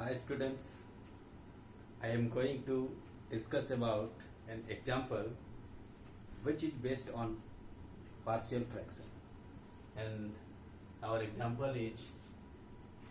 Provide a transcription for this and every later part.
Hi students, I am going to discuss about an example which is based on partial fraction, and our example is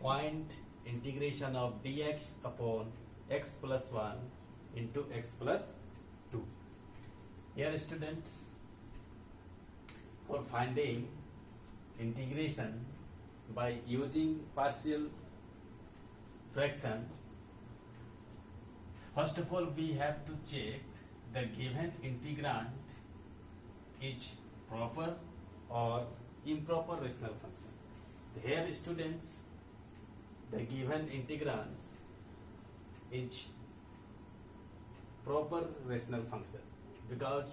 find integration of dx upon x plus 1 into x plus 2. Here students, for finding integration by using partial fraction, first of all we have to check the given integrand is proper or improper rational function. Here students, the given integrands is proper rational function because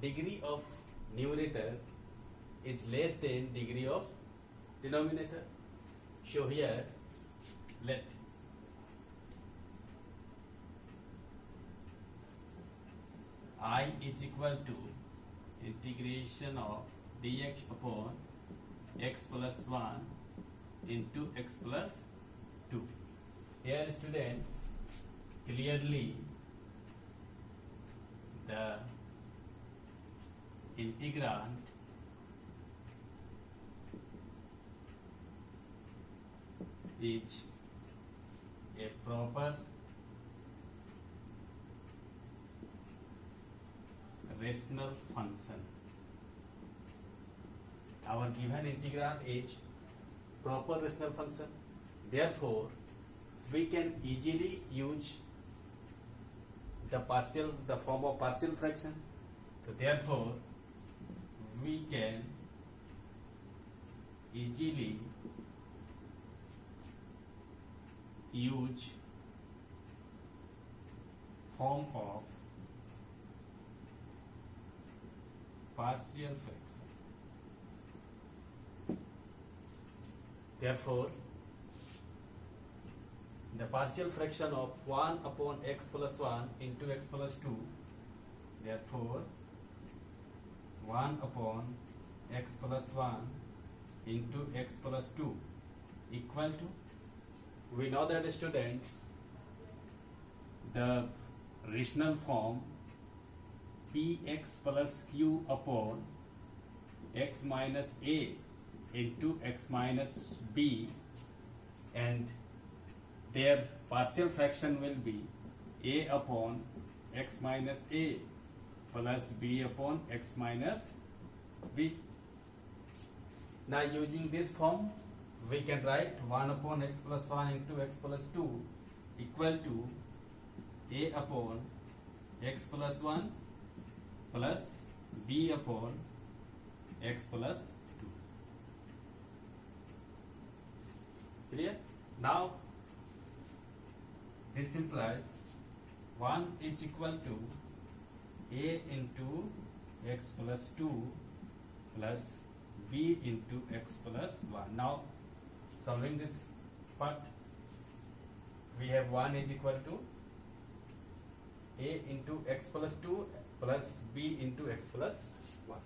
degree of numerator is less than degree of denominator. So here let I is equal to integration of dx upon x plus 1 into x plus 2. Here students, clearly the integrand is a proper rational function. Our given integrand is proper rational function. Therefore, we can easily use the form of partial fraction. So therefore, we can easily use form of partial fraction. Therefore, the partial fraction of 1 upon x plus 1 into x plus 2, therefore 1 upon x plus 1 into x plus 2 equal to, we know that students, the rational form px plus q upon x minus a into x minus b, and their partial fraction will be a upon x minus a plus b upon x minus b. Now using this form, we can write 1 upon x plus 1 into x plus 2 equal to a upon x plus 1 plus b upon x plus 2. Clear? Now this implies 1 is equal to a into x plus 2 plus b into x plus 1. Now solving this part, we have 1 is equal to a into x plus 2 plus b into x plus 1.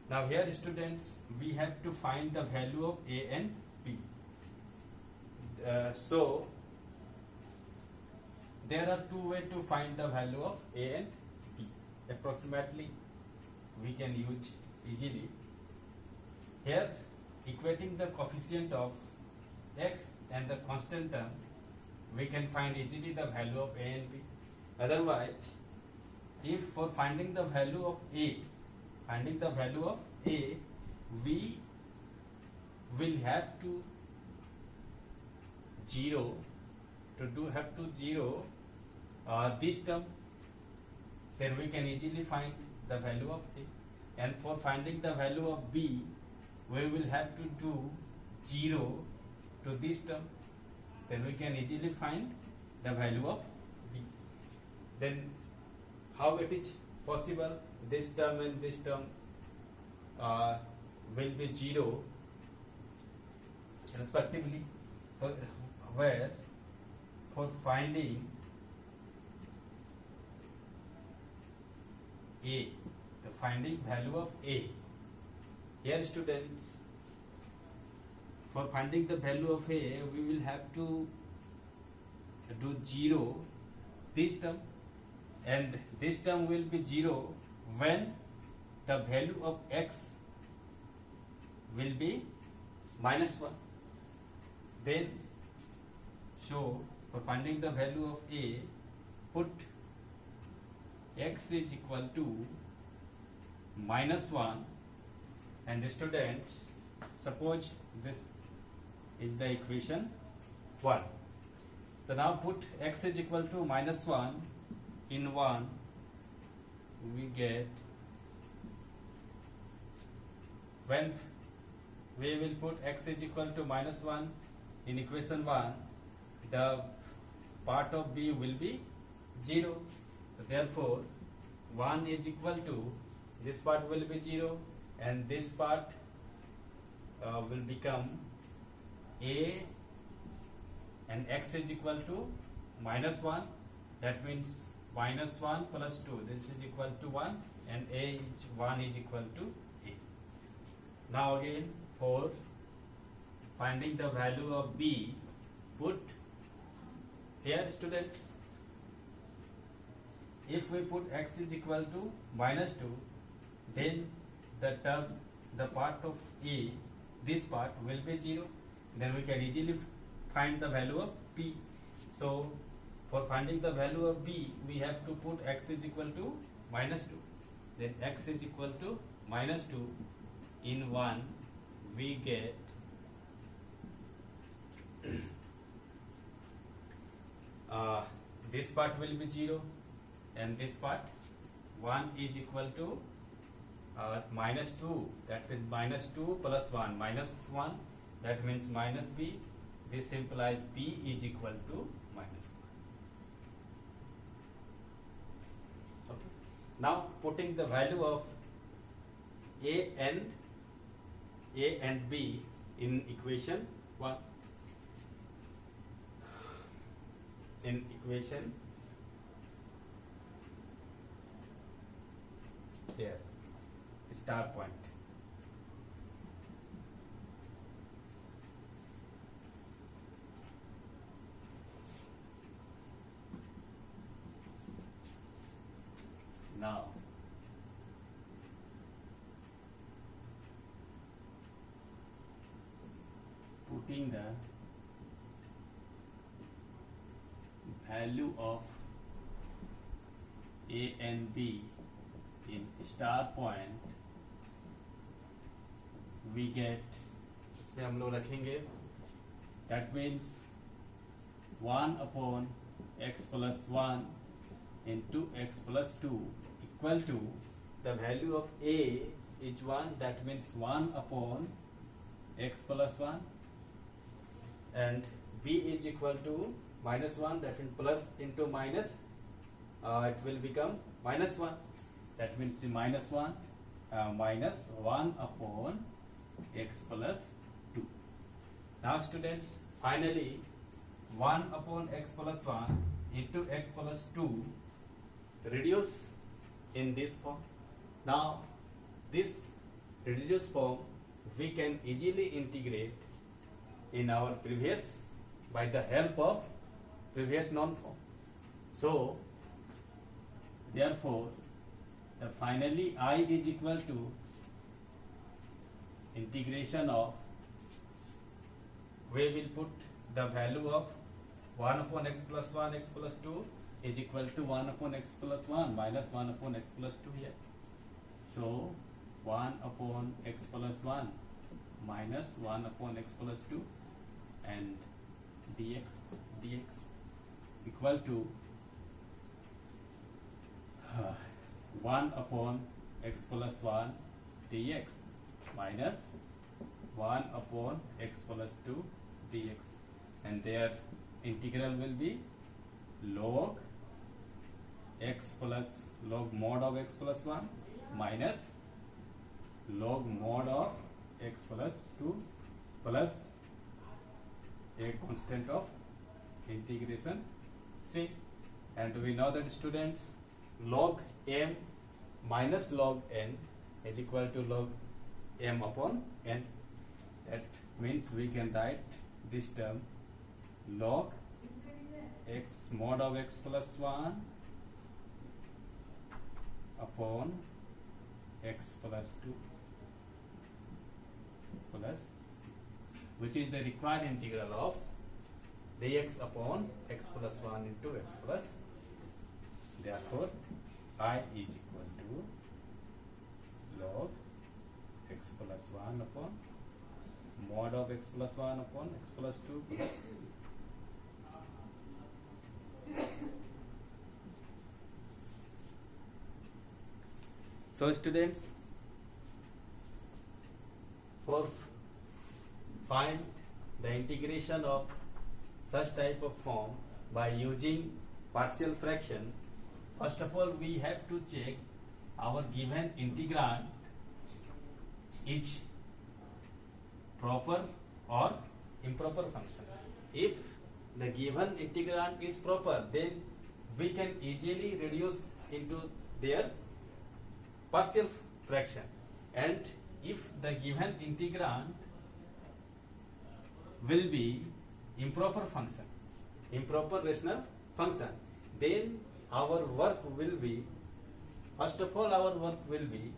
Now here students, we have to find the value of a and b. So there are two ways to find the value of a and b. Approximately we can use easily. Here, equating the coefficient of x and the constant term, we can find easily the value of a and b. Otherwise, if for finding the value of a, we will have to zero this term, then we can easily find the value of a. And for finding the value of b, we will have to do 0 to this term, then we can easily find the value of b. Then how it is possible? This term and this term will be 0 respectively, where for finding a, the finding value of a, here students, For finding the value of a, we will have to do 0 this term, and this term will be 0 when the value of x will be -1. Then so for finding the value of a, put x is equal to -1, and students, suppose this is the equation 1. So now put x is equal to -1 in 1, we get, when we will put x is equal to -1 in equation 1, the part of b will be 0. So therefore 1 is equal to, this part will be 0, and this part will become a, and x is equal to -1. That means -1 plus 2, this is equal to 1, and 1 is equal to a. Now again, for finding the value of b, put here, students, if we put x is equal to -2, then the term, the part of a, this part will be 0. Then we can easily find the value of b. So for finding the value of b, we have to put x is equal to -2. Then x is equal to -2 in 1, we get this part will be 0, and this part 1 is equal to -2. That means -2 plus 1, -1. That means -b. This implies b is equal to -1. Okay. Now putting the value of a and b in equation 1. In equation here, star point. Now putting the value of a and b in star point, we get, इसमें हम लोग रखेंगे, that means 1 upon x plus 1 into x plus 2 equal to, the value of a is 1, that means 1 upon x plus 1, and b is equal to -1, that means plus into minus, it will become -1. That means -1 -1 upon x plus 2. Now students, finally 1 upon x plus 1 into x plus 2 reduce in this form. Now this reduced form we can easily integrate in our previous, by the help of previous known form. So therefore the finally I is equal to integration of, we will put the value of 1 upon x plus 1 x plus 2 is equal to 1 upon x plus 1 minus 1 upon x plus 2 here. So 1 upon x plus 1 minus 1 upon x plus 2 and dx equal to 1 upon x plus 1 dx minus 1 upon x plus 2 dx, and their integral will be log x plus log mod of x plus 1 minus log mod of x plus 2 plus a constant of integration c. And we know that students, log m minus log n is equal to log m upon n. That means we can write this term log x mod of x plus 1 upon x plus 2 plus c, which is the required integral of dx upon x plus 1 into x plus. Therefore, I is equal to log x plus 1 upon mod of x plus 1 upon x plus 2 plus c. So students, for find the integration of such type of form by using partial fraction, first of all we have to check our given integrand is proper or improper function. If the given integrand is proper, then we can easily reduce into their partial fraction, and if the given integrand will be improper function, improper rational function, then our work will be, first of all our work will be,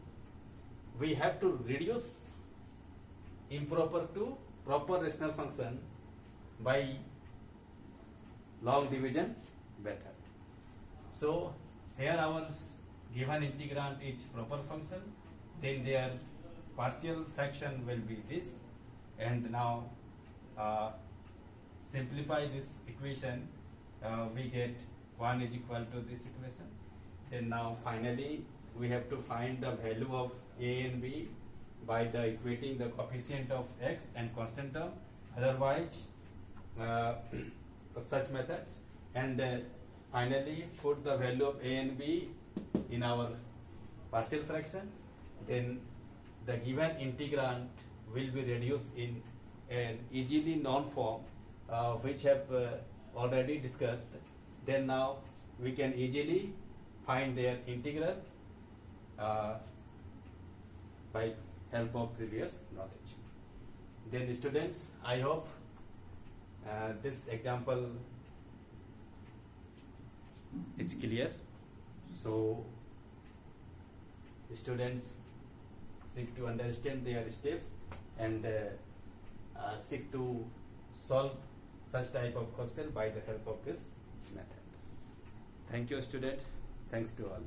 we have to reduce improper to proper rational function by log division method. So here our given integrand is proper function, then their partial fraction will be this, and now simplify this equation, we get 1 is equal to this equation. Then now finally we have to find the value of a and b by the equating the coefficient of x and constant term, otherwise such methods, and finally put the value of a and b in our partial fraction. Then the given integrand will be reduced in an easily known form, which have already discussed. Then now we can easily find their integral by help of previous knowledge. Then students, I hope this example is clear. So students seek to understand their steps and seek to solve such type of question by the help of this methods. Thank you students. Thanks to all.